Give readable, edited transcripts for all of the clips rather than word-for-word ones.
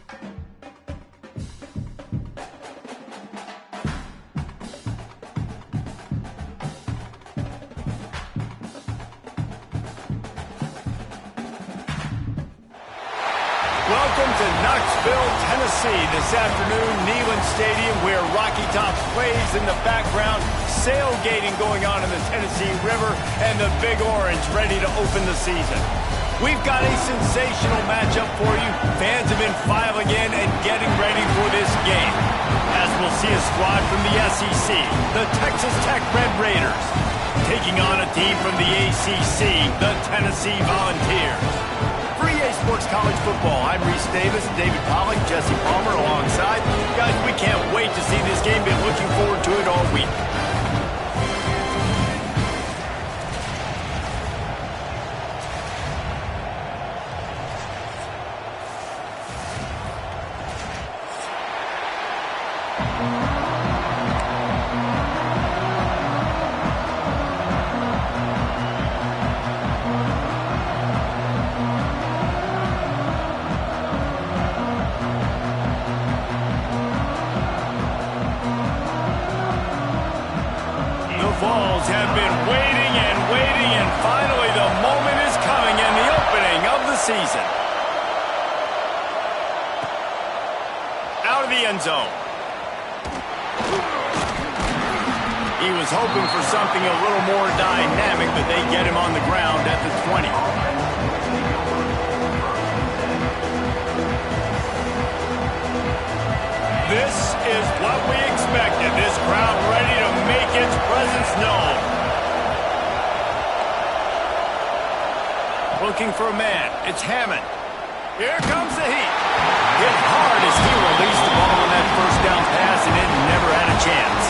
Welcome to Knoxville, Tennessee this afternoon, Neyland Stadium, where Rocky Top plays in the background, sailgating going on in the Tennessee River, and the Big Orange ready to open the season. We've got a sensational matchup for you. Fans have been filing in and getting ready for this game, as we'll see a squad from the SEC, the Texas Tech Red Raiders, taking on a team from the ACC, the Tennessee Volunteers. For EA Sports College Football, I'm Reese Davis, David Pollack, Jesse Palmer alongside. Guys, we can't wait to see this game. Been looking forward to it all week. Vols have been waiting and waiting, and finally the moment is coming in the opening of the season. Out of the end zone. He was hoping for something a little more dynamic, but they get him on the ground at the 20. This is what we expected. This crowd ready to make its presence known. Looking for a man. It's Hammond. Here comes the heat. Hit hard as he released the ball on that first down pass, and it never had a chance.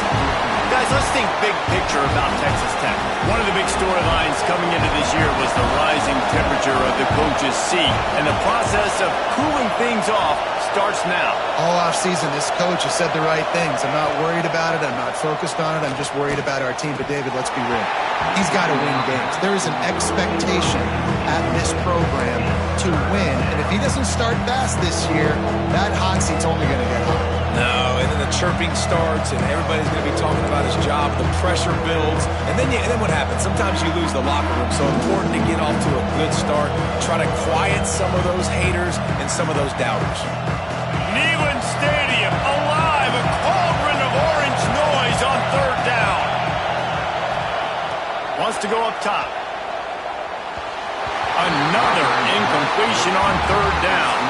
Guys, let's think big picture about Texas Tech. One of the big storylines coming into this year was the rising temperature of the coach's seat, and the process of cooling things off starts now. All offseason, this coach has said the right things. I'm not worried about it. I'm not focused on it. I'm just worried about our team. But, David, let's be real. He's got to win games. There is an expectation at this program to win. And if he doesn't start fast this year, that hot seat's only going to get hot. No, and then the chirping starts, and everybody's going to be talking about his job. The pressure builds, and then what happens? Sometimes you lose the locker room. So important to get off to a good start. Try to quiet some of those haters and some of those doubters. Neyland Stadium alive, a cauldron of orange noise on third down. Wants to go up top. Another incompletion on third down.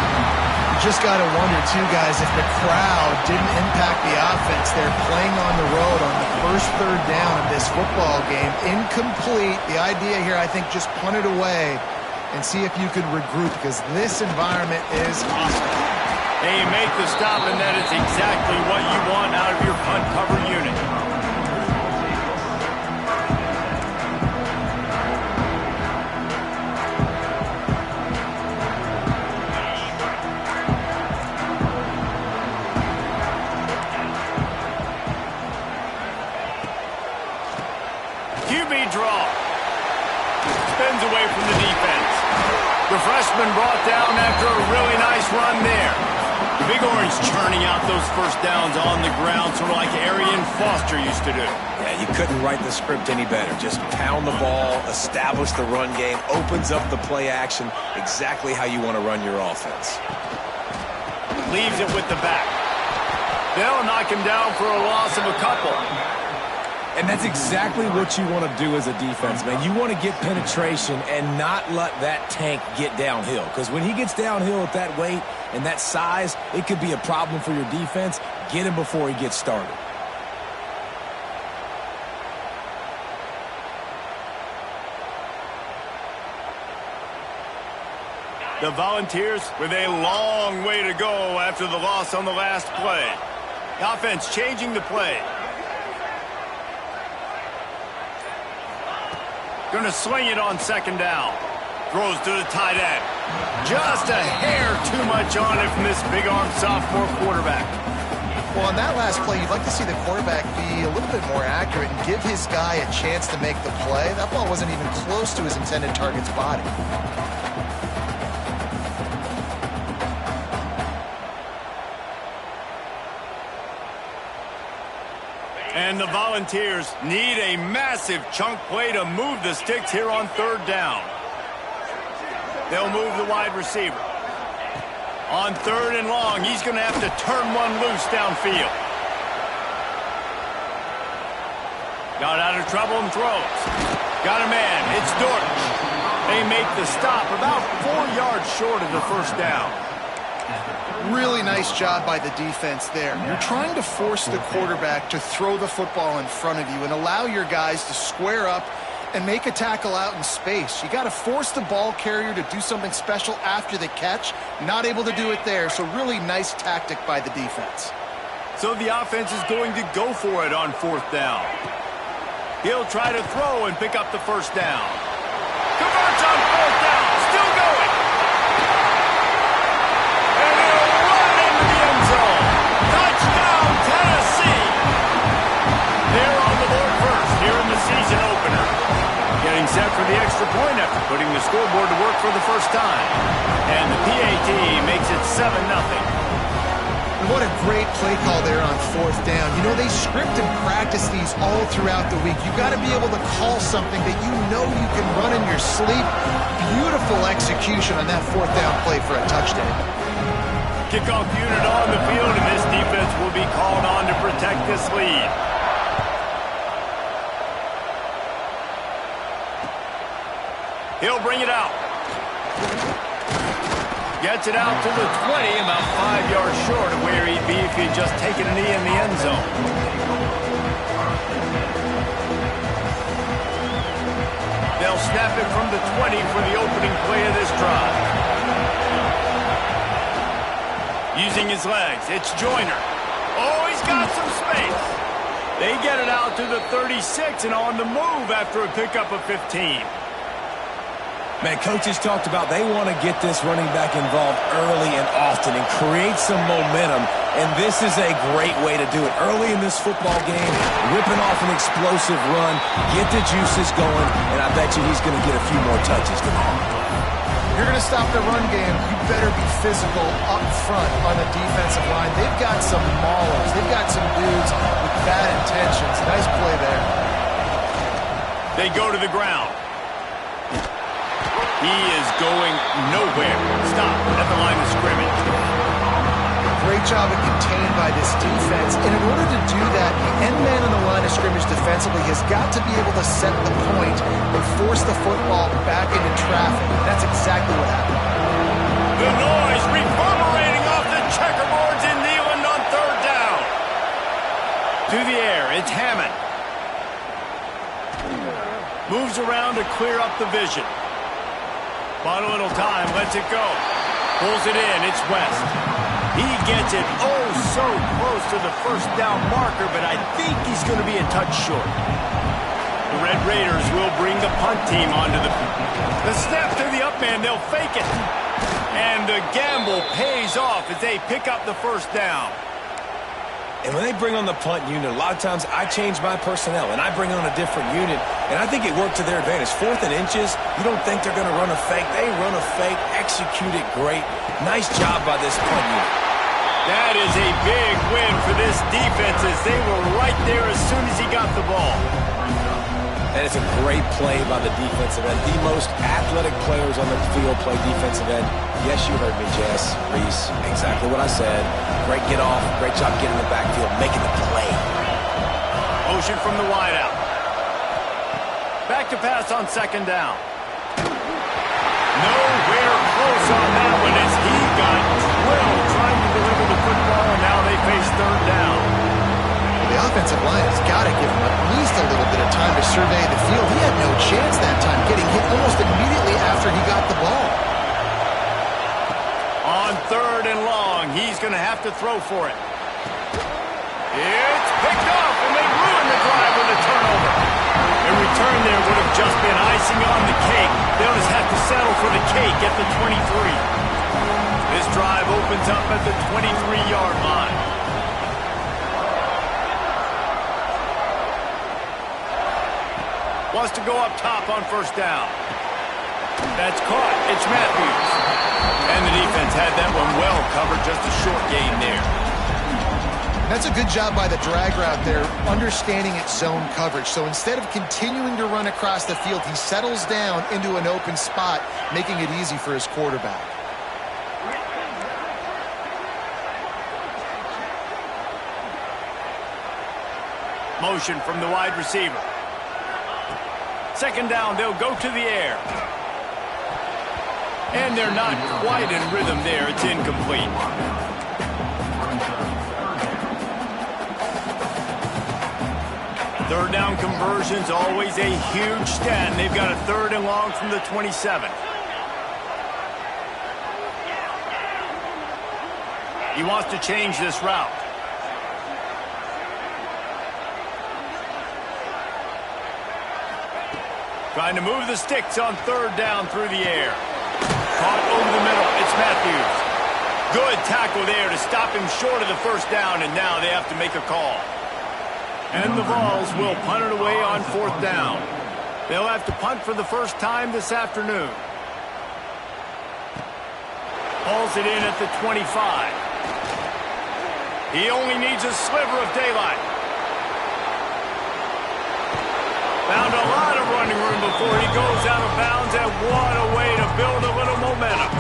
Just got to wonder, too, guys, if the crowd didn't impact the offense. They're playing on the road on the first third down of this football game. Incomplete. The idea here, I think, just punt it away and see if you could regroup, because this environment is hostile. Hey, you make the stop, and that is exactly what you want out of your punt cover unit. QB draw. Spins away from the defense. The freshman brought down after a really nice run there. The Big Orange churning out those first downs on the ground, sort of like Arian Foster used to do. Yeah, you couldn't write the script any better. Just pound the ball, establish the run game, opens up the play action, exactly how you want to run your offense. Leaves it with the back. They'll knock him down for a loss of a couple. And that's exactly what you want to do as a defense, man. You want to get penetration and not let that tank get downhill. Because when he gets downhill at that weight and that size, it could be a problem for your defense. Get him before he gets started. The Volunteers with a long way to go after the loss on the last play. The offense changing the play. Going to swing it on second down. Throws to the tight end. Just a hair too much on it from this big-armed sophomore quarterback. Well, on that last play, you'd like to see the quarterback be a little bit more accurate and give his guy a chance to make the play. That ball wasn't even close to his intended target's body. And the Volunteers need a massive chunk play to move the sticks here on third down. They'll move the wide receiver. On third and long, he's going to have to turn one loose downfield. Got out of trouble and throws. Got a man. It's Dortch. They make the stop about 4 yards short of the first down. Really nice job by the defense there. You're trying to force the quarterback to throw the football in front of you and allow your guys to square up and make a tackle out in space. You got to force the ball carrier to do something special after the catch. Not able to do it there, so really nice tactic by the defense. So the offense is going to go for it on fourth down. He'll try to throw and pick up the first down. Converts on fourth down. Still going. And he'll run into the end zone. Touchdown, Tennessee. They're on the board first here in the season opener. Getting set for the extra point after putting the scoreboard to work for the first time. And the PAT makes it 7-0. What a great play call there on fourth down. You know, they script and practice these all throughout the week. You've got to be able to call something that you know you can run in your sleep. Beautiful execution on that fourth down play for a touchdown. Kickoff unit on the field, and this defense will be called on to protect this lead. He'll bring it out. Gets it out to the 20, about 5 yards short of where he'd be if he'd just taken a knee in the end zone. They'll snap it from the 20 for the opening play of this drive. Using his legs, it's Joyner. Oh, he's got some space. They get it out to the 36 and on the move after a pickup of 15. Man, coaches talked about they want to get this running back involved early and often and create some momentum, and this is a great way to do it. Early in this football game, ripping off an explosive run, get the juices going, and I bet you he's going to get a few more touches tonight. You're going to stop the run game, you better be physical up front on the defensive line. They've got some maulers. They've got some dudes with bad intentions. Nice play there. They go to the ground. He is going nowhere. Stop at the line of scrimmage. Great job of contained by this defense. And in order to do that, the end man on the line of scrimmage defensively has got to be able to set the point and force the football back into traffic. And that's exactly what happened. The noise reverberating off the checkerboards in Neyland on third down. To the air, it's Hammond. Moves around to clear up the vision. Bought a little time, lets it go. Pulls it in, it's West. He gets it oh so close to the first down marker, but I think he's going to be a touch short. The Red Raiders will bring the punt team onto the snap to the up man, they'll fake it. And the gamble pays off as they pick up the first down. And when they bring on the punt unit, a lot of times I change my personnel and I bring on a different unit, and I think it worked to their advantage. 4th and inches, you don't think they're going to run a fake. They run a fake, execute it great. Nice job by this punt unit. That is a big win for this defense as they were right there as soon as he got the ball. That is a great play by the defensive end. The most athletic players on the field play defensive end. Yes, you heard me, Jess, Reese. Exactly what I said. Great get off. Great job getting in the backfield, making the play. Motion from the wideout. Back to pass on second down. Nowhere close on that one as he got drilled trying to deliver the football, and now they face third down. The offensive line has got to give him at least a little bit of time to survey the field. He had no chance that time, getting hit almost immediately after he got the ball. On third and long, he's going to have to throw for it. It's picked off, and they ruin the drive with a turnover. In return, there would have just been icing on the cake. They'll just have to settle for the cake at the 23. This drive opens up at the 23-yard line. Wants to go up top on first down. That's caught. It's Matthews. And the defense had that one well covered. Just a short gain there. That's a good job by the drag route there, understanding its zone coverage. So instead of continuing to run across the field, he settles down into an open spot, making it easy for his quarterback. Motion from the wide receiver. Second down, they'll go to the air. And they're not quite in rhythm there. It's incomplete. Third down conversion's always a huge stat, and they've got a 3rd and long from the 27. He wants to change this route. Trying to move the sticks on 3rd down through the air. Caught over the middle. It's Matthews. Good tackle there to stop him short of the 1st down, and now they have to make a call. And the Vols will punt it away on 4th down. They'll have to punt for the first time this afternoon. Hauls it in at the 25. He only needs a sliver of daylight. Found a lot of running room before he goes out of bounds, and what a way to build a little momentum.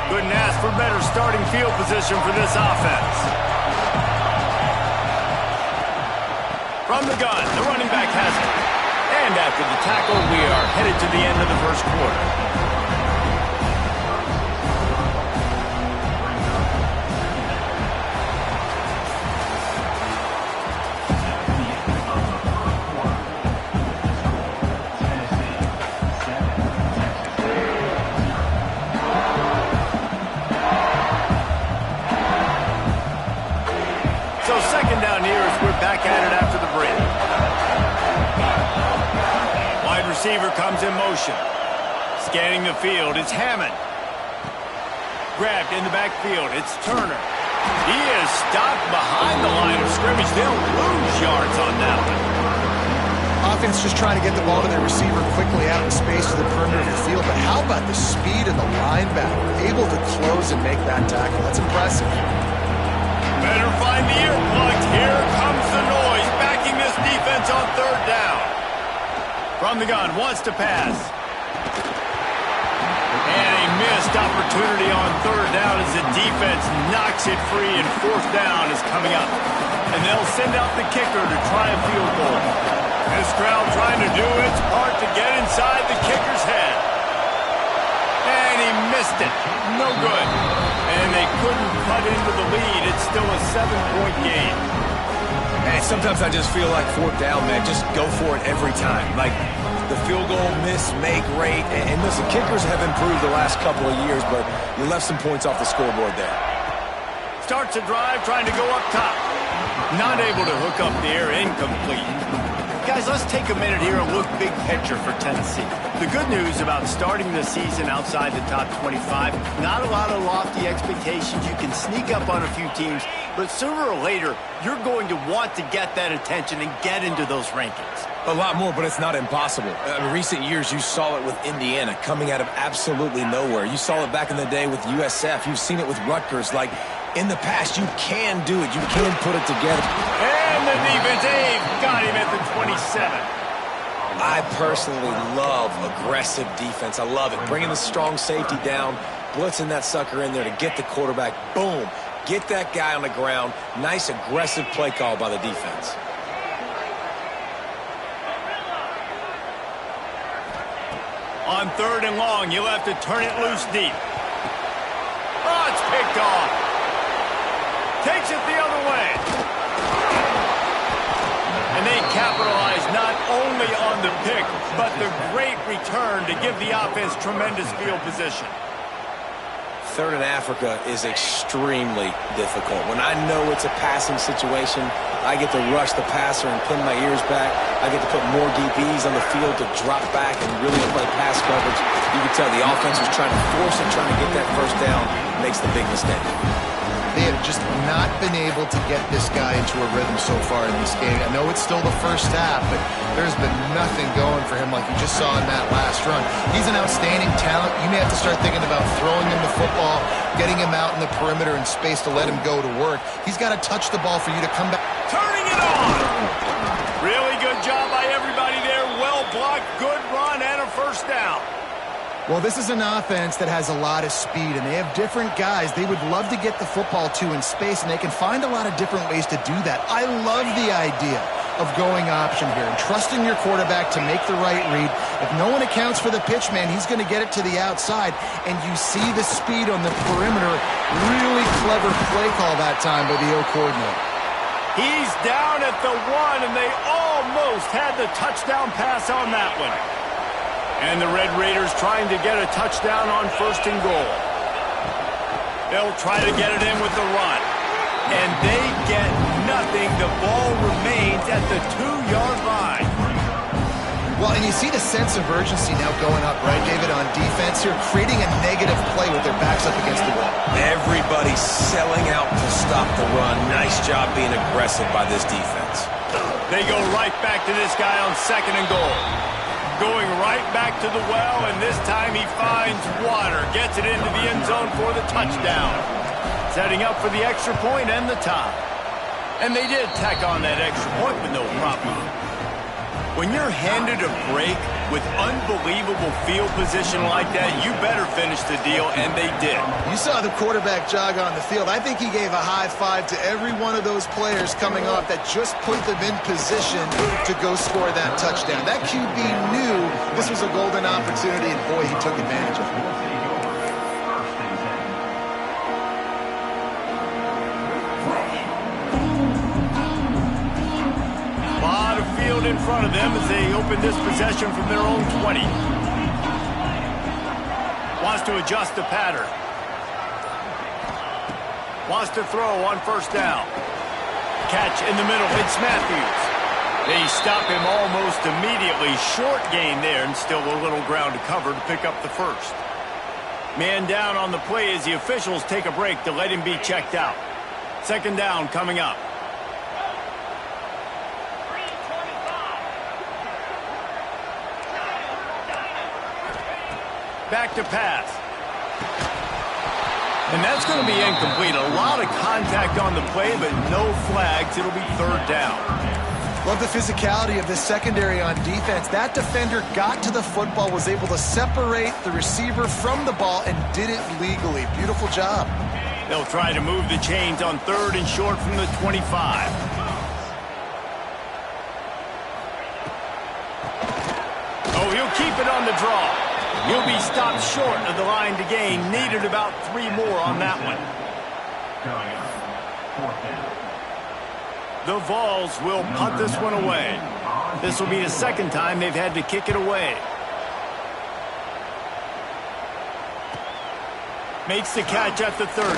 Couldn't ask for better starting field position for this offense. From the gun, the running back has it. And after the tackle, we are headed to the end of the 1st quarter. Back at it after the break. Wide receiver comes in motion. Scanning the field, it's Hammond. Grabbed in the backfield, it's Turner. He is stopped behind the line of scrimmage. They'll lose yards on that one. Offense just trying to get the ball to their receiver quickly out in space to the perimeter of the field. But how about the speed of the linebacker? Able to close and make that tackle. That's impressive. Better find the earplugs. Here comes the noise, backing this defense on 3rd down. From the gun, wants to pass. And a missed opportunity on 3rd down as the defense knocks it free, and 4th down is coming up. And they'll send out the kicker to try a field goal. This crowd trying to do its part to get inside the kicker's head. And he missed it. No good. And they couldn't cut into the lead. It's still a 7-point game. And sometimes I just feel like 4th down, man, just go for it every time. Like the field goal miss, make rate. And listen, kickers have improved the last couple of years, but you left some points off the scoreboard there. Starts a drive trying to go up top. Not able to hook up there, incomplete. Guys, let's take a minute here and look big picture for Tennessee. The good news about starting the season outside the top 25, not a lot of lofty expectations. You can sneak up on a few teams, but sooner or later, you're going to want to get that attention and get into those rankings. A lot more, but it's not impossible. In recent years, you saw it with Indiana coming out of absolutely nowhere. You saw it back in the day with USF. You've seen it with Rutgers. Like, in the past, you can do it. You can put it together. And the defense, Abe got him at the 27. I personally love aggressive defense. I love it. Bringing the strong safety down, blitzing that sucker in there to get the quarterback. Boom. Get that guy on the ground. Nice aggressive play call by the defense. On 3rd and long, you'll have to turn it loose deep. Oh, it's picked off. Takes it the other way. And they capitalize not only on the pick, but the great return to give the offense tremendous field position. 3rd and Africa is extremely difficult. When I know it's a passing situation, I get to rush the passer and pin my ears back. I get to put more DBs on the field to drop back and really play pass coverage. You can tell the offense was trying to force it, trying to get that 1st down, makes the big mistake. They have just not been able to get this guy into a rhythm so far in this game. I know it's still the first half, but there's been nothing going for him like you just saw in that last run. He's an outstanding talent. You may have to start thinking about throwing him the football, getting him out in the perimeter in space to let him go to work. He's got to touch the ball for you to come back. Turning it on! Really good job by everybody there. Well blocked, good run, and a first down. Well, this is an offense that has a lot of speed, and they have different guys they would love to get the football to in space, and they can find a lot of different ways to do that. I love the idea of going option here and trusting your quarterback to make the right read. If no one accounts for the pitch, man, he's going to get it to the outside, and you see the speed on the perimeter. Really clever play call that time by the O coordinator. He's down at the 1, and they almost had the touchdown pass on that one. And the Red Raiders trying to get a touchdown on 1st and goal. They'll try to get it in with the run. And they get nothing. The ball remains at the 2-yard line. Well, and you see the sense of urgency now going up, right, David, on defense here, creating a negative play with their backs up against the wall. Everybody's selling out to stop the run. Nice job being aggressive by this defense. They go right back to this guy on 2nd and goal. Going right back to the well, and this time he finds water. Gets it into the end zone for the touchdown. Setting up for the extra point and the tie. And they did tack on that extra point with no problem. When you're handed a break with unbelievable field position like that, you better finish the deal, and they did. You saw the quarterback jog on the field. I think he gave a high five to every one of those players coming off that just put them in position to go score that touchdown. That QB knew this was a golden opportunity, and boy, he took advantage of it. In front of them as they open this possession from their own 20. Wants to adjust the pattern. Wants to throw on 1st down. Catch in the middle. It's Matthews. They stop him almost immediately. Short gain there, and still a little ground to cover to pick up the first. Man down on the play as the officials take a break to let him be checked out. 2nd down coming up. Back to pass. And that's going to be incomplete. A lot of contact on the play, but no flags. It'll be 3rd down. Love the physicality of this secondary on defense. That defender got to the football, was able to separate the receiver from the ball, and did it legally. Beautiful job. They'll try to move the chains on 3rd and short from the 25. Oh, he'll keep it on the draw. He'll be stopped short of the line to gain. Needed about 3 more on that one. The Vols will punt this one away. This will be the 2nd time they've had to kick it away. Makes the catch at the 30.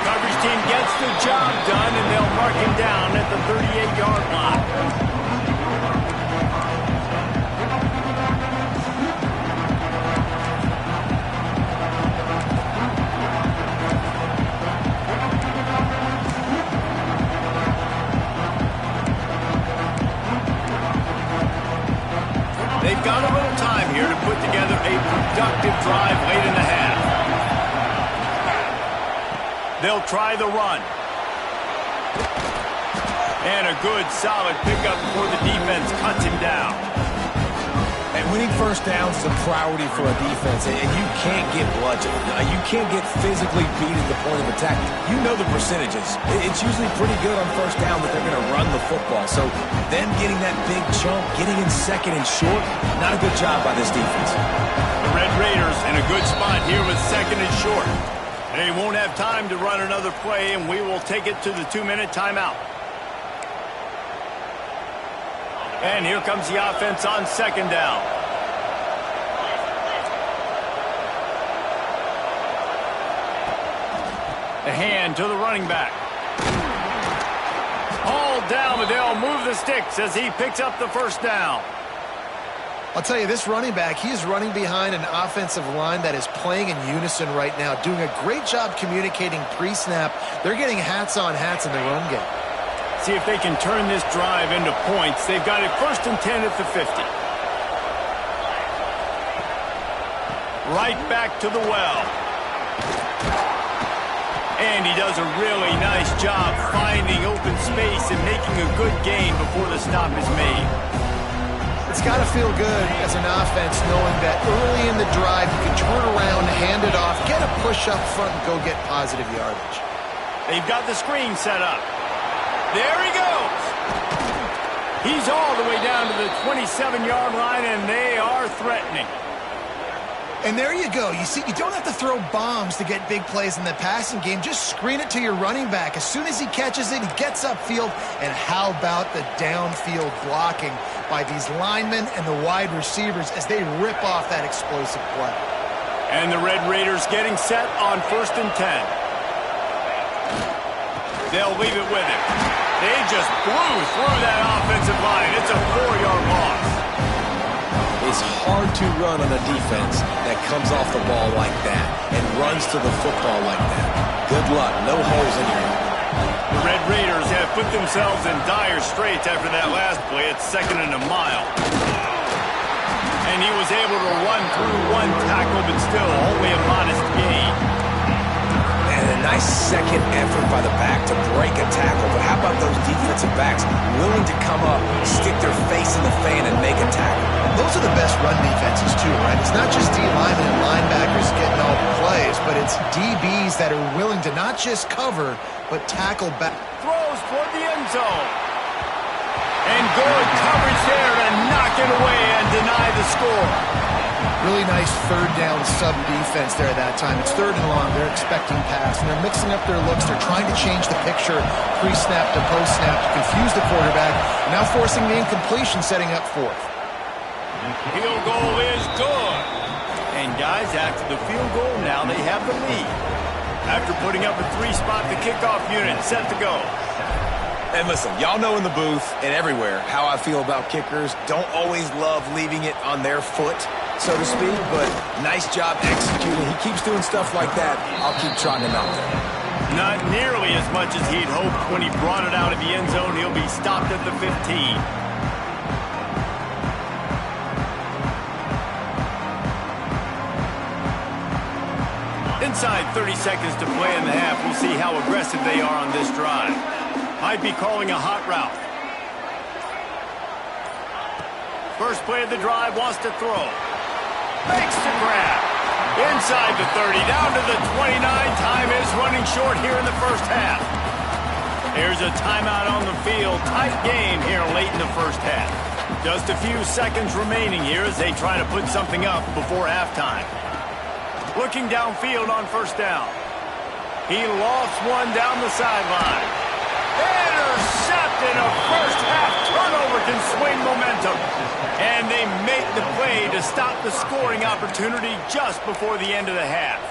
Coverage team gets the job done, and they'll mark him down at the 38-yard line. They've got a little time here to put together a productive drive late in the half. They'll try the run. And a good, solid pickup before the defense cuts him down. And winning 1st downs is a priority for a defense, and you can't get bludgeoned. You can't get physically beat at the point of attack. You know the percentages. It's usually pretty good on 1st down that they're going to run the football. So them getting that big chunk, getting in 2nd and short, not a good job by this defense. The Red Raiders in a good spot here with 2nd and short. They won't have time to run another play, and we will take it to the 2-minute timeout. And here comes the offense on 2nd down. The hand to the running back. All down, but they'll move the sticks as he picks up the 1st down. I'll tell you, this running back, he is running behind an offensive line that is playing in unison right now, doing a great job communicating pre-snap. They're getting hats on hats in the run game. See if they can turn this drive into points. They've got it 1st and 10 at the 50. Right back to the well. And he does a really nice job finding open space and making a good gain before the stop is made. It's got to feel good as an offense knowing that early in the drive you can turn around, hand it off, get a push up front, and go get positive yardage. They've got the screen set up. There he goes. He's all the way down to the 27-yard line, and they are threatening. And there you go. You see, you don't have to throw bombs to get big plays in the passing game. Just screen it to your running back. As soon as he catches it, he gets upfield. And how about the downfield blocking by these linemen and the wide receivers as they rip off that explosive play. And the Red Raiders getting set on 1st and 10. They'll leave it with him. They just blew through that offensive line. It's a 4-yard loss. It's hard to run on a defense that comes off the ball like that and runs to the football like that. Good luck. No holes anywhere. The Red Raiders have put themselves in dire straits after that last play. It's 2nd and a mile. And he was able to run through one tackle, but still only a modest gain. And a nice second effort by the back to break a tackle. But how about those defensive backs willing to come up, stick their face in the fan, and make a tackle? Those are the best run defenses too, right? It's not just D linemen and linebackers getting all the plays, but it's DBs that are willing to not just cover, but tackle back. Throws toward the end zone. And good coverage there to knock it away and deny the score. Really nice 3rd down sub-defense there at that time. It's 3rd and long. They're expecting pass, and they're mixing up their looks. They're trying to change the picture pre-snap to post-snap to confuse the quarterback, now forcing the incompletion, setting up 4th. Field goal is good. And guys, after the field goal, now they have the lead. After putting up a 3-spot, the kickoff unit set to go. And listen, y'all know in the booth and everywhere how I feel about kickers. Don't always love leaving it on their foot, so to speak, but nice job executing. He keeps doing stuff like that. I'll keep trotting him out there. Not nearly as much as he'd hoped when he brought it out of the end zone. He'll be stopped at the 15. Inside 30 seconds to play in the half. We'll see how aggressive they are on this drive. Might be calling a hot route. First play of the drive, wants to throw. Makes the grab. Inside the 30, down to the 29. Time is running short here in the first half. There's a timeout on the field. Tight game here late in the first half. Just a few seconds remaining here as they try to put something up before halftime. Looking downfield on 1st down. He lost one down the sideline. Intercepted. A first-half turnover can swing momentum. And they make the play to stop the scoring opportunity just before the end of the half.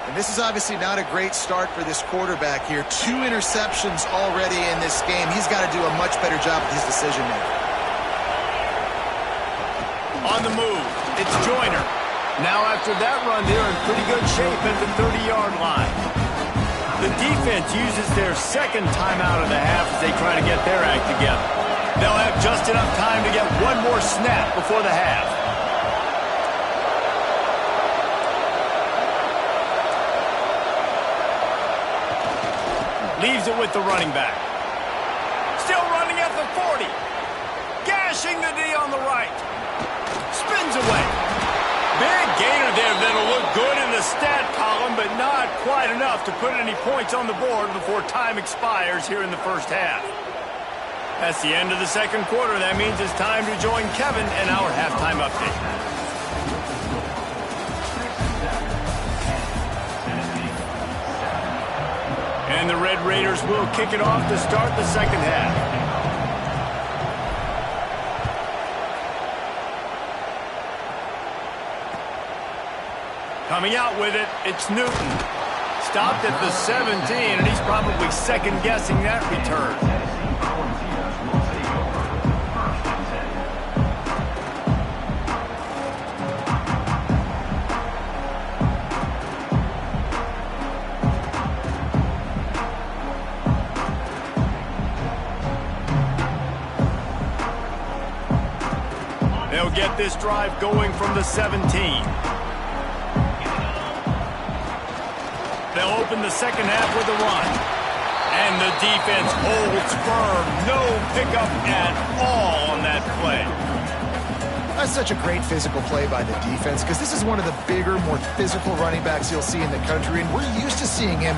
And this is obviously not a great start for this quarterback here. 2 interceptions already in this game. He's got to do a much better job with his decision-making. On the move, it's Joyner. Now after that run, they're in pretty good shape at the 30-yard line. The defense uses their 2nd timeout of the half as they try to get their act together. They'll have just enough time to get one more snap before the half. Leaves it with the running back. Still running at the 40. Gashing the D on the right. Spins away. Big gainer there that'll look good in the stat column, but not quite enough to put any points on the board before time expires here in the first half. That's the end of the 2nd quarter. That means it's time to join Kevin and our halftime update. And the Red Raiders will kick it off to start the 2nd half. Coming out with it, it's Newton. Stopped at the 17, and he's probably second-guessing that return. They'll get this drive going from the 17. They'll open the second half with a run. And the defense holds firm. No pickup at all on that play. That's such a great physical play by the defense because this is one of the bigger, more physical running backs you'll see in the country, and we're used to seeing him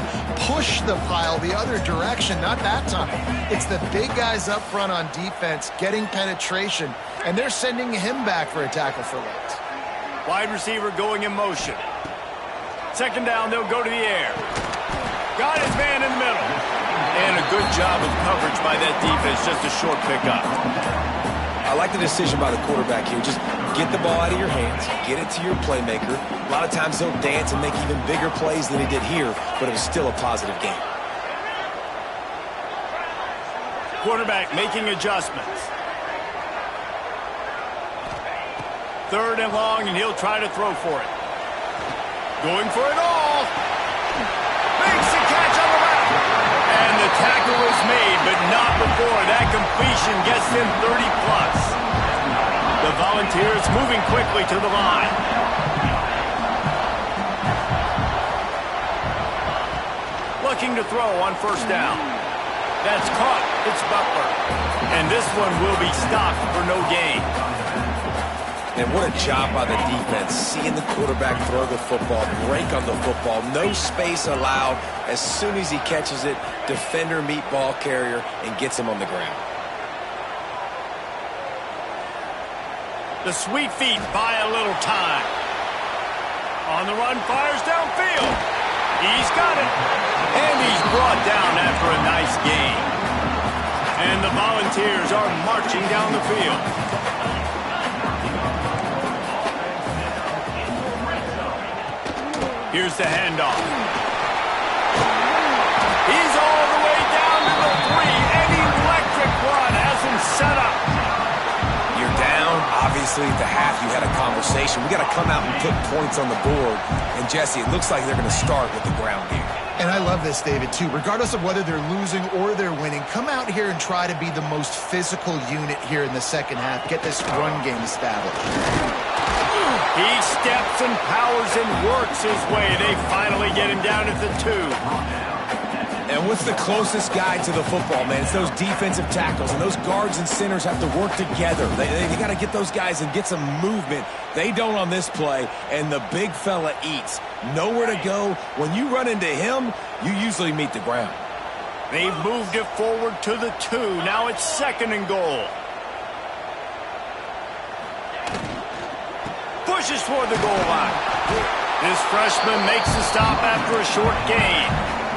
push the pile the other direction. Not that time. It's the big guys up front on defense getting penetration, and they're sending him back for a tackle for loss. Wide receiver going in motion. Second down, they'll go to the air. Got his man in the middle. And a good job of coverage by that defense, just a short pickup. I like the decision by the quarterback here. Just get the ball out of your hands, get it to your playmaker. A lot of times he'll dance and make even bigger plays than he did here, but it was still a positive game. Quarterback making adjustments. Third and long, and he'll try to throw for it. Going for it all. Makes the catch on the route. And the tackle is made, but not before. That completion gets them 30+. The Volunteers moving quickly to the line. Looking to throw on first down. That's caught. It's Butler. And this one will be stopped for no gain. And what a job by the defense, seeing the quarterback throw the football, break on the football, no space allowed. As soon as he catches it, defender meet ball carrier and gets him on the ground. The sweet feet buy a little time. On the run, fires downfield. He's got it. And he's brought down after a nice gain. And the Volunteers are marching down the field. Here's the handoff. He's all the way down to the 3. An electric run has him set up. You're down. Obviously, at the half, you had a conversation. We got to come out and put points on the board. And, Jesse, it looks like they're going to start with the ground game. And I love this, David, too. Regardless of whether they're losing or they're winning, come out here and try to be the most physical unit here in the second half. Get this run game established. He steps and powers and works his way. They finally get him down at the 2. And what's the closest guy to the football, man? It's those defensive tackles, and those guards and centers have to work together. They got to get those guys and get some movement. They don't on this play, and the big fella eats. Nowhere to go. When you run into him, you usually meet the ground. They've moved it forward to the 2. Now it's second and goal. Pushes toward the goal line. This freshman makes the stop after a short gain.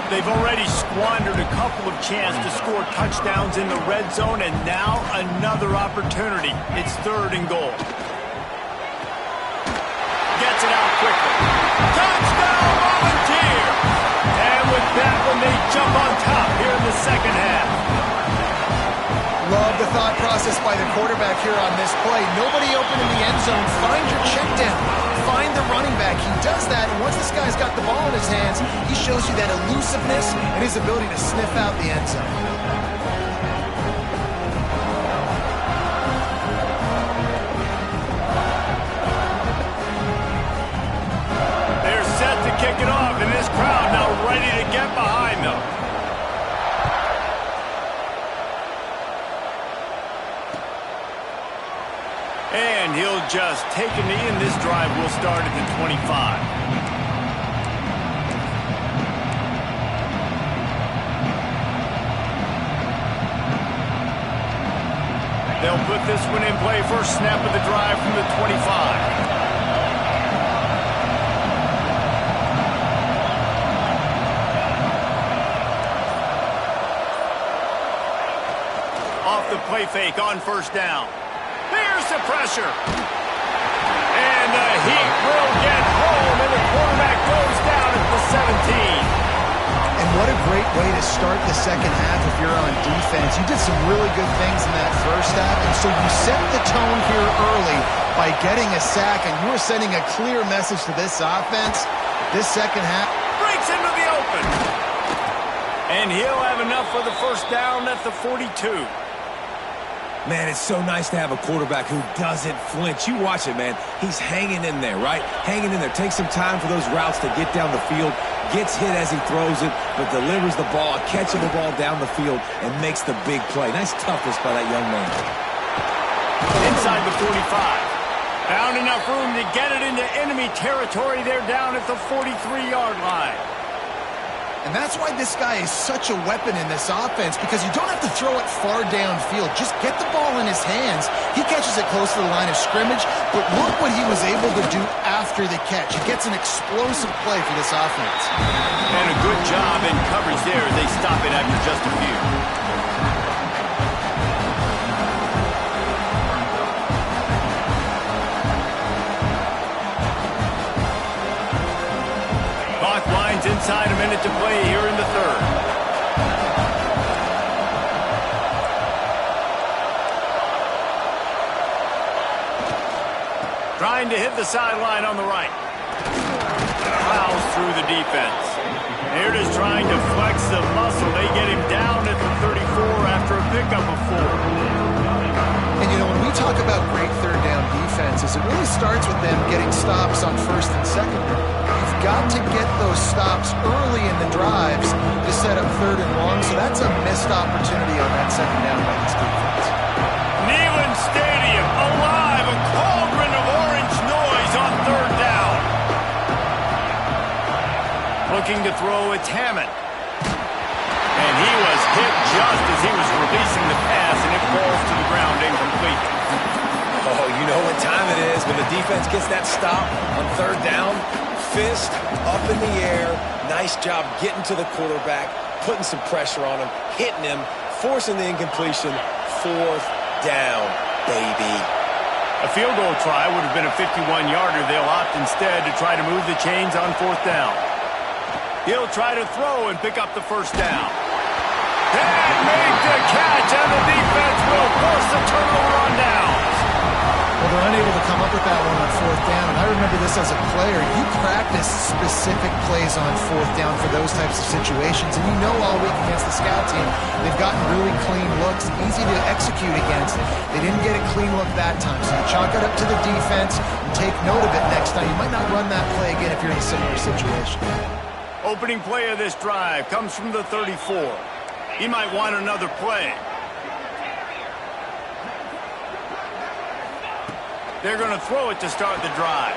They've already squandered a couple of chances to score touchdowns in the red zone, and now another opportunity. It's third and goal. Gets it out quickly. Touchdown, Volunteer! And with that one, they jump on top here in the second half. Love the thought process by the quarterback here on this play. Nobody open in the end zone. Find your check down. Find the running back. He does that, and once this guy's got the ball in his hands, he shows you that elusiveness and his ability to sniff out the end zone. They're set to kick it off, and this crowd now ready to get behind them. And he'll just take a knee, and this drive will start at the 25. They'll put this one in play. First snap of the drive from the 25. Off the play fake on first down. There's the pressure. And the heat will get home, and the quarterback goes down at the 17. And what a great way to start the second half if you're on defense. You did some really good things in that first half, and so you set the tone here early by getting a sack, and you were sending a clear message to this offense. This second half Breaks into the open. And he'll have enough for the first down at the 42. Man, it's so nice to have a quarterback who doesn't flinch. You watch it, man. He's hanging in there, right? Hanging in there. Takes some time for those routes to get down the field. Gets hit as he throws it, but delivers the ball, catching the ball down the field, and makes the big play. Nice toughness by that young man. Inside the 45. Found enough room to get it into enemy territory. They're down at the 43-yard line. And that's why this guy is such a weapon in this offense, because you don't have to throw it far downfield. Just get the ball in his hands. He catches it close to the line of scrimmage, but look what he was able to do after the catch. He gets an explosive play for this offense. And a good job in coverage there. They stop it after just a few. Inside, a minute to play here in the third. Trying to hit the sideline on the right. Plows through the defense. Here it is, trying to flex the muscle. They get him down at the 34 after a pickup of 4. And, you know, when we talk about great third down defenses, it really starts with them getting stops on first and second down. You've got to get those stops early in the drives to set up third and long, so that's a missed opportunity on that second down by this defense. Neyland Stadium alive, a cauldron of orange noise on third down. Looking to throw, it's Hammond. And he was hit just as he was releasing the pass, and it falls to the ground incomplete. Oh, you know what time it is when the defense gets that stop on third down. Fist up in the air. Nice job getting to the quarterback, putting some pressure on him, hitting him, forcing the incompletion. Fourth down, baby. A field goal try would have been a 51-yarder. They'll opt instead to try to move the chains on fourth down. He'll try to throw and pick up the first down. And make the catch, and the defense will force the turnover on downs. Well, they're unable to come up with that one on fourth down. And I remember this as a player. You practice specific plays on fourth down for those types of situations. And you know all week against the scout team, they've gotten really clean looks, easy to execute against. They didn't get a clean look that time. So you chalk it up to the defense and take note of it next time. You might not run that play again if you're in a similar situation. Opening play of this drive comes from the 34. He might want another play. They're going to throw it to start the drive.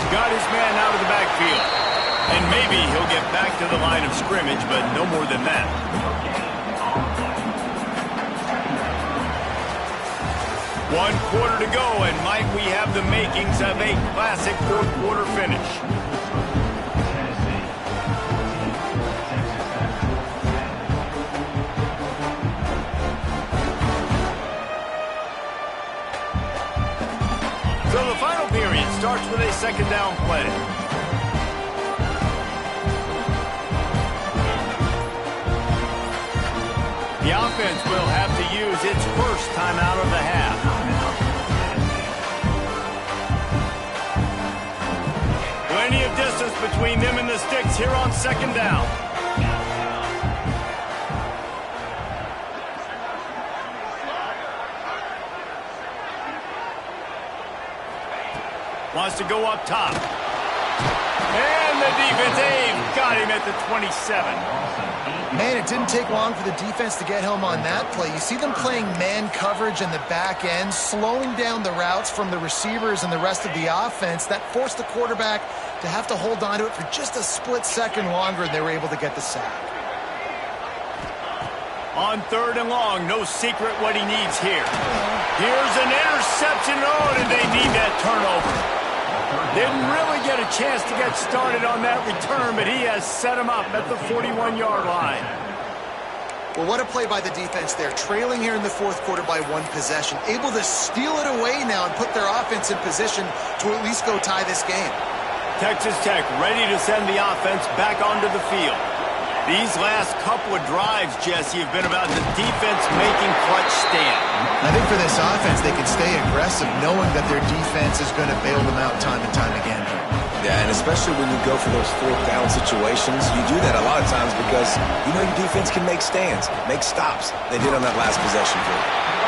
Got his man out of the backfield. And maybe he'll get back to the line of scrimmage, but no more than that. One quarter to go, and might we have the makings of a classic fourth quarter finish. So the final period starts with a second down play. The offense will have to use its first timeout of the half. Plenty of distance between them and the sticks here on second down. Wants to go up top. And the defense got him at the 27. Man, it didn't take long for the defense to get home on that play. You see them playing man coverage in the back end, slowing down the routes from the receivers and the rest of the offense. That forced the quarterback to have to hold on to it for just a split second longer, and they were able to get the sack. On third and long, no secret what he needs here. Here's an interception, and they need that turnover. Didn't really get a chance to get started on that return, but he has set him up at the 41-yard line. Well, what a play by the defense there. Trailing here in the fourth quarter by one possession. Able to steal it away now and put their offense in position to at least go tie this game. Texas Tech ready to send the offense back onto the field. These last couple of drives, Jesse, have been about the defense making clutch stand. I think for this offense, they can stay aggressive knowing that their defense is going to bail them out time and time again. Yeah, and especially when you go for those fourth down situations, you do that a lot of times because you know your defense can make stands, make stops. They did on that last possession, too.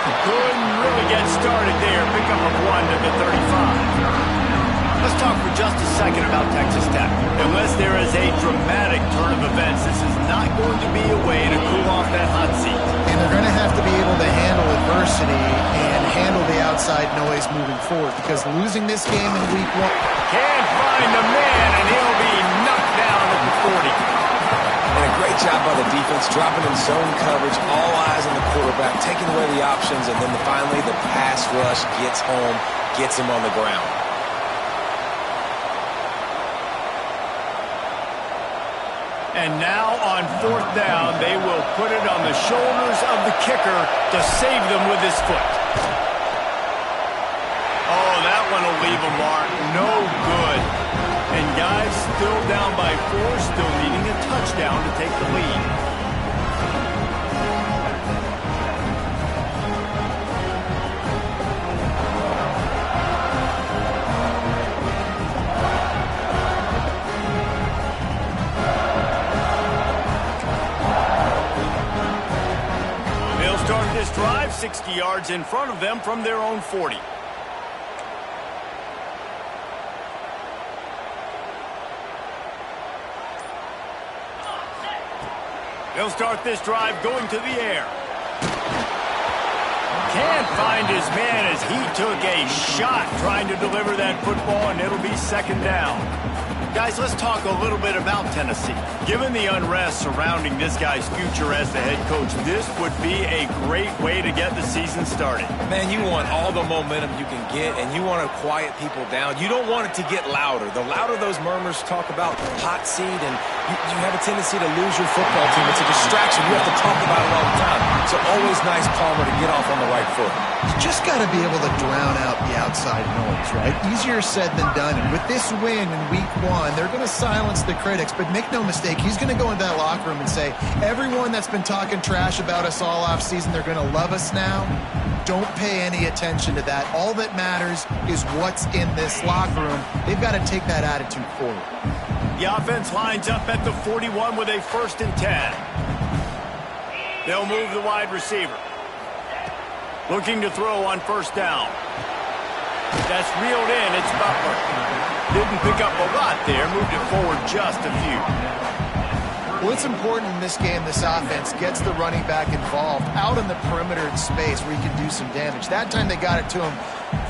Couldn't really get started there. Pick up a 1 to the 35. Let's talk for just a second about Texas Tech. Unless there is a dramatic turn of events, this is not going to be a way to cool off that hot seat. And they're going to have to be able to handle adversity and handle the outside noise moving forward, because losing this game in week 1... Can't find the man, and he'll be knocked down at the 40. And a great job by the defense, dropping in zone coverage, all eyes on the quarterback, taking away the options, and then finally the pass rush gets home, gets him on the ground. And now on 4th down, they will put it on the shoulders of the kicker to save them with his foot. Oh, that one will leave a mark. No good. And guys, still down by 4, still needing a touchdown to take the lead. Start this drive 60 yards in front of them from their own 40. They'll start this drive going to the air. Can't find his man as he took a shot trying to deliver that football, and it'll be 2nd down. Guys, let's talk a little bit about Tennessee. Given the unrest surrounding this guy's future as the head coach, this would be a great way to get the season started. Man, you want all the momentum you can get, and you want to quiet people down. You don't want it to get louder. The louder those murmurs talk about hot seat, and you have a tendency to lose your football team. It's a distraction. You have to talk about it all the time. So always nice, Palmer, to get off on the right foot. You just got to be able to drown out the outside noise, right? Easier said than done. And with this win in week 1, they're going to silence the critics. But make no mistake, he's going to go into that locker room and say, everyone that's been talking trash about us all offseason, they're going to love us now. Don't pay any attention to that. All that matters is what's in this locker room. They've got to take that attitude forward. The offense lines up at the 41 with a 1st and 10. They'll move the wide receiver. Looking to throw on 1st down. That's reeled in. It's Butler. Didn't pick up a lot there. Moved it forward just a few. Well, it's important in this game this offense gets the running back involved out in the perimeter in space where he can do some damage. That time they got it to him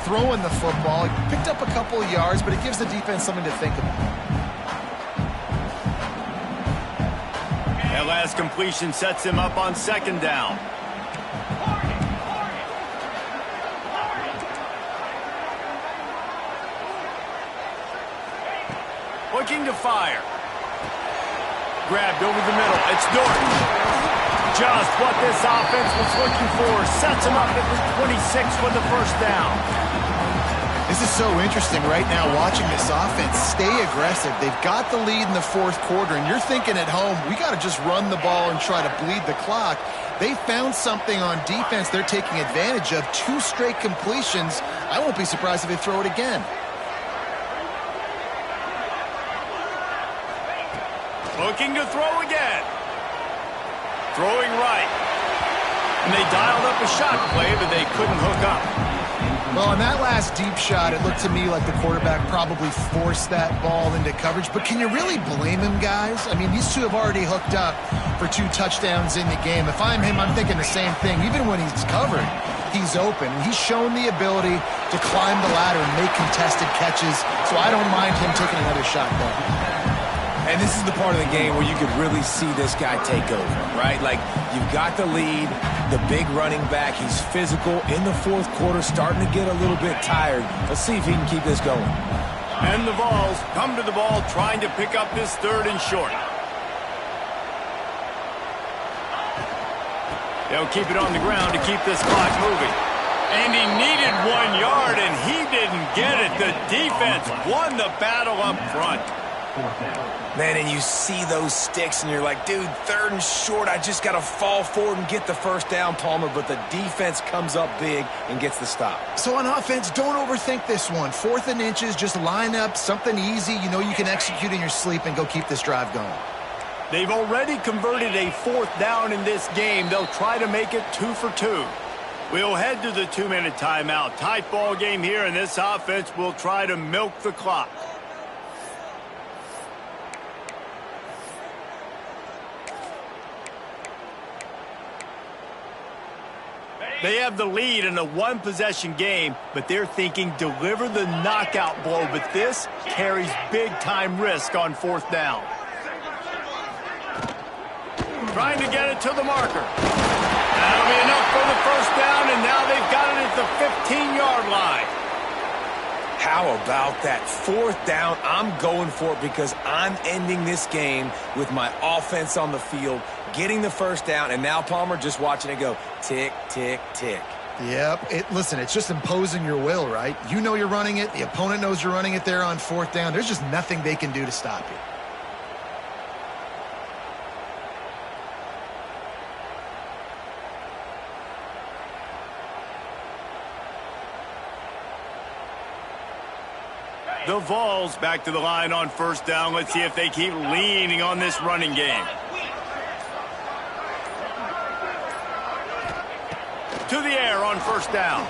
throwing the football. He picked up a couple of yards, but it gives the defense something to think about. That last completion sets him up on 2nd down. Looking to fire. Grabbed over the middle. It's Norton. Just what this offense was looking for. Sets him up at the 26 for the 1st down. This is so interesting right now watching this offense stay aggressive. They've got the lead in the 4th quarter, and you're thinking at home, we got to just run the ball and try to bleed the clock. They found something on defense they're taking advantage of. 2 straight completions. I won't be surprised if they throw it again. Looking to throw again. Throwing right. And they dialed up a shot play, but they couldn't hook up. Well, on that last deep shot, it looked to me like the quarterback probably forced that ball into coverage. But can you really blame him, guys? I mean, these two have already hooked up for 2 touchdowns in the game. If I'm him, I'm thinking the same thing. Even when he's covered, he's open. He's shown the ability to climb the ladder and make contested catches. So I don't mind him taking another shot there. And this is the part of the game where you could really see this guy take over, right? Like, you've got the lead, the big running back. He's physical in the 4th quarter, starting to get a little bit tired. Let's see if he can keep this going. And the Vols come to the ball, trying to pick up this 3rd and short. They'll keep it on the ground to keep this clock moving. And he needed 1 yard, and he didn't get it. The defense won the battle up front. Man, and you see those sticks, and you're like, dude, 3rd and short, I just got to fall forward and get the 1st down, Palmer, but the defense comes up big and gets the stop. So on offense, don't overthink this one. 4th and inches, just line up something easy you know you can execute in your sleep and go keep this drive going. They've already converted a 4th down in this game. They'll try to make it 2 for 2. We'll head to the 2-minute timeout. Tight ball game here, and this offense will try to milk the clock. They have the lead in a one-possession game, but they're thinking deliver the knockout blow, but this carries big-time risk on 4th down. Trying to get it to the marker. That'll be enough for the 1st down, and now they've got it at the 15-yard line. How about that 4th down? I'm going for it because I'm ending this game with my offense on the field, getting the 1st down, and now, Palmer, just watching it go tick, tick, tick. Yep. Listen, it's just imposing your will, right? You know you're running it. The opponent knows you're running it there on 4th down. There's just nothing they can do to stop you. The Vols back to the line on 1st down. Let's see if they keep leaning on this running game. To the air on 1st down.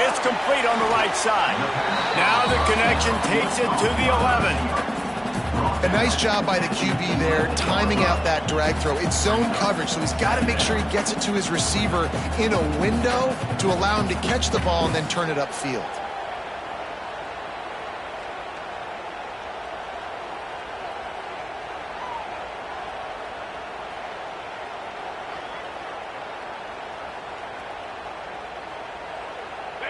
It's complete on the right side. Now the connection takes it to the 11. A nice job by the QB there, timing out that drag throw. It's zone coverage, so he's got to make sure he gets it to his receiver in a window to allow him to catch the ball and then turn it upfield.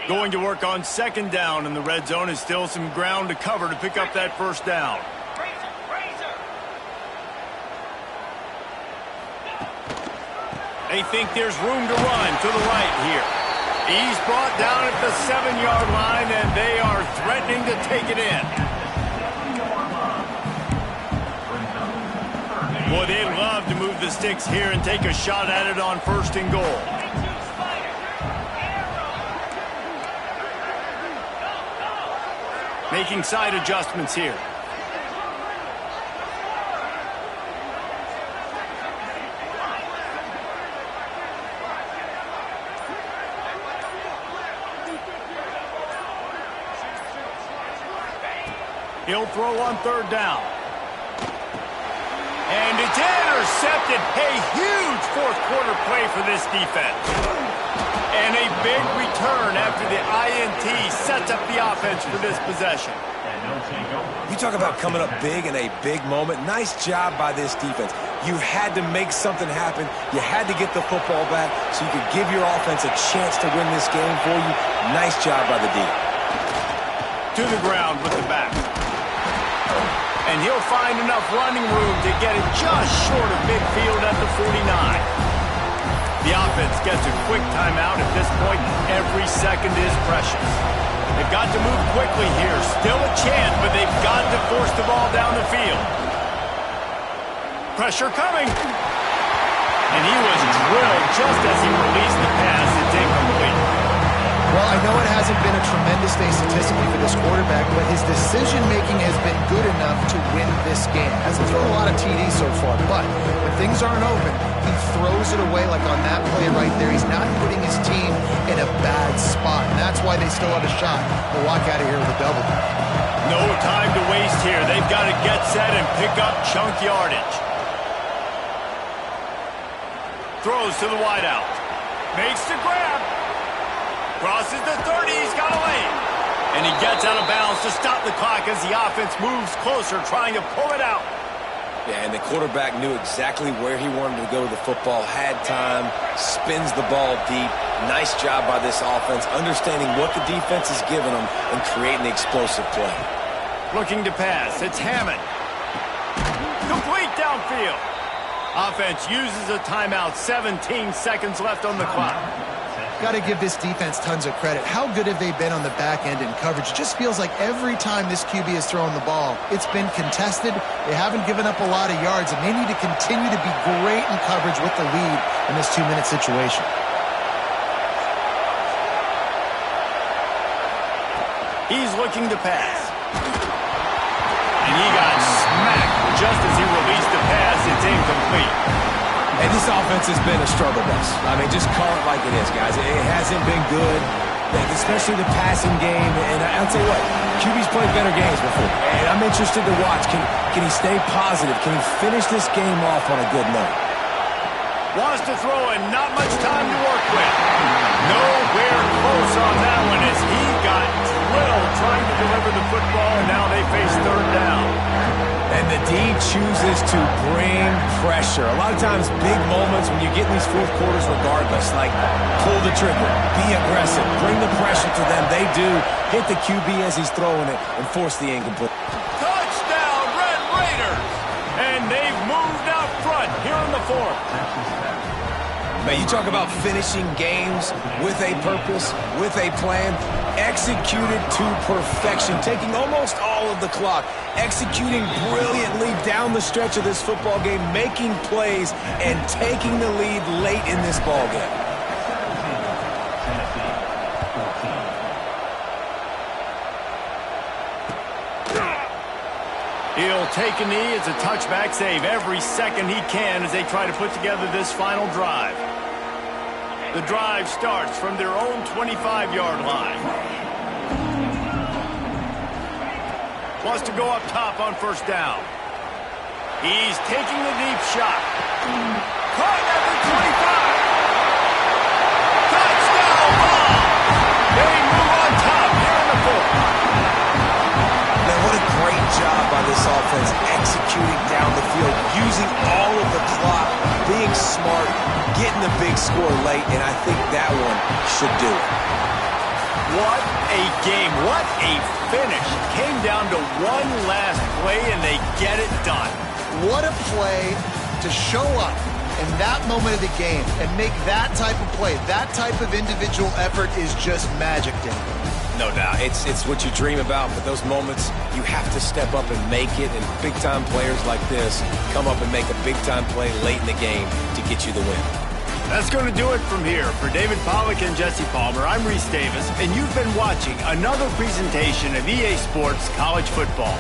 Going to work on 2nd down, and the red zone is still some ground to cover to pick up that 1st down. They think there's room to run to the right here. He's brought down at the 7-yard line, and they are threatening to take it in. Boy, they'd love to move the sticks here and take a shot at it on 1st and goal. Making side adjustments here. He'll throw on 3rd down. And it's intercepted. A huge 4th quarter play for this defense. And a big return after the INT sets up the offense for this possession. You talk about coming up big in a big moment. Nice job by this defense. You had to make something happen. You had to get the football back so you could give your offense a chance to win this game for you. Nice job by the D. To the ground with the back. And he'll find enough running room to get it just short of midfield at the 49. The offense gets a quick timeout at this point. Every second is precious. They've got to move quickly here. Still a chance, but they've got to force the ball down the field. Pressure coming. And he was drilled just as he released the pass. It's incomplete. Well, I know it hasn't been a tremendous day statistically for this quarterback, but his decision-making has been good enough to win this game. Hasn't thrown a lot of TDs so far, but when things aren't open, he throws it away like on that play right there. He's not putting his team in a bad spot, and that's why they still have a shot to walk out of here with a double. No time to waste here. They've got to get set and pick up chunk yardage. Throws to the wideout. Makes the grab. Crosses the 30, he's got a lane. And he gets out of bounds to stop the clock as the offense moves closer, trying to pull it out. Yeah, and the quarterback knew exactly where he wanted to go with the football, had time, spins the ball deep. Nice job by this offense, understanding what the defense is giving them and creating the explosive play. Looking to pass, it's Hammond. Complete downfield. Offense uses a timeout, 17 seconds left on the clock. Got to give this defense tons of credit. How good have they been on the back end in coverage? It just feels like every time this QB has thrown the ball, it's been contested. They haven't given up a lot of yards, and they need to continue to be great in coverage with the lead in this 2-minute situation. He's looking to pass. And he got smacked just as he released the pass. It's incomplete. And this offense has been a struggle bus. I mean, just call it like it is, guys. It hasn't been good, especially the passing game. And I'll tell you what, QB's played better games before. And I'm interested to watch. Can he stay positive? Can he finish this game off on a good note? Wants to throw and not much time to work with. Nowhere close on that one as he got drilled trying to deliver the football, and now they face third down. And the D chooses to bring pressure. A lot of times, big moments when you get in these fourth quarters regardless, like pull the trigger, be aggressive, bring the pressure to them. They do hit the QB as he's throwing it and force the incomplete. Touchdown, Red Raiders! And they've moved out front here in the fourth. Man, you talk about finishing games with a purpose, with a plan, executed to perfection, taking almost all of the clock, executing brilliantly down the stretch of this football game, making plays, and taking the lead late in this ball game. He'll take a knee as a touchback save every second he can as they try to put together this final drive. The drive starts from their own 25-yard line. Wants to go up top on first down. He's taking the deep shot. Caught at the 25. Touchdown ball. They move on top here in the fourth. Man, what a great job by this offense executing down the field, using all of the clock, being smart, getting the big score late, and I think that one should do it. What a game. What a finish. Came down to one last play, and they get it done. What a play to show up in that moment of the game and make that type of play. That type of individual effort is just magic, Dan. No doubt. It's what you dream about, but those moments, you have to step up and make it, and big-time players like this come up and make a big-time play late in the game to get you the win. That's going to do it from here. For David Pollack and Jesse Palmer, I'm Reese Davis, and you've been watching another presentation of EA Sports College Football.